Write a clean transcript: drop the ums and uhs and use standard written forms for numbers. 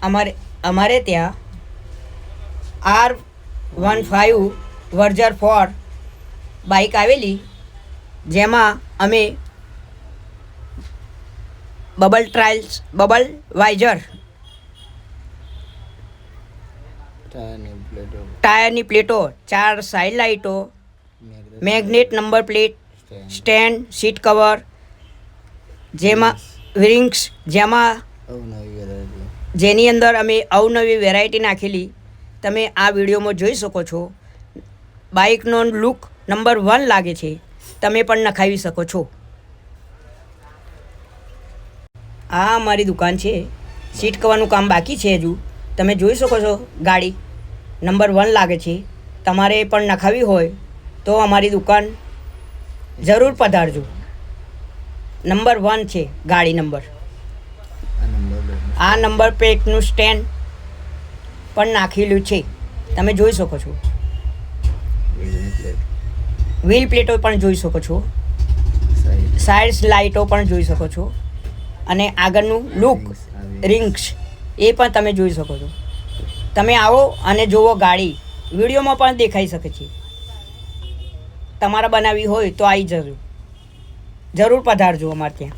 અમારે ત્યાં R15 વર્જર 4 bike આવેલી, જેમાં અમે બબલ વાઇઝર, ટાયરની પ્લેટો, 4 સાઇડ લાઇટો, magnet number plate, stand, seat cover, જેમાં વિરિંગ્સ, જેની અંદર અમે અવનવી વેરાયટી નાખેલી તમે આ વિડીયોમાં જોઈ શકો છો. બાઇકનો લુક નંબર 1 લાગે છે, તમે પણ નખાવી શકો છો. આ અમારી દુકાન છે. સીટ કવરનું કામ બાકી છે હજુ. તમે જોઈ શકો છો, ગાડી નંબર 1 લાગે છે. તમારે પણ નખાવી હોય તો અમારી દુકાન જરૂર પધારજો. નંબર 1 છે ગાડી નંબર. આ નંબર પ્લેટનું સ્ટેન્ડ પણ નાખેલું છે, તમે જોઈ શકો છો. વ્હીલ પ્લેટો પણ જોઈ શકો છો, સાઇડ લાઇટો પણ જોઈ શકો છો, અને આગળનું લુક રિંગ્સ એ પણ તમે જોઈ શકો છો. તમે આવો અને જુઓ ગાડી. વિડીયોમાં પણ દેખાઈ શકે છે. તમારે બનાવવી હોય તો આવી જરૂર પધારજો અમારે ત્યાં.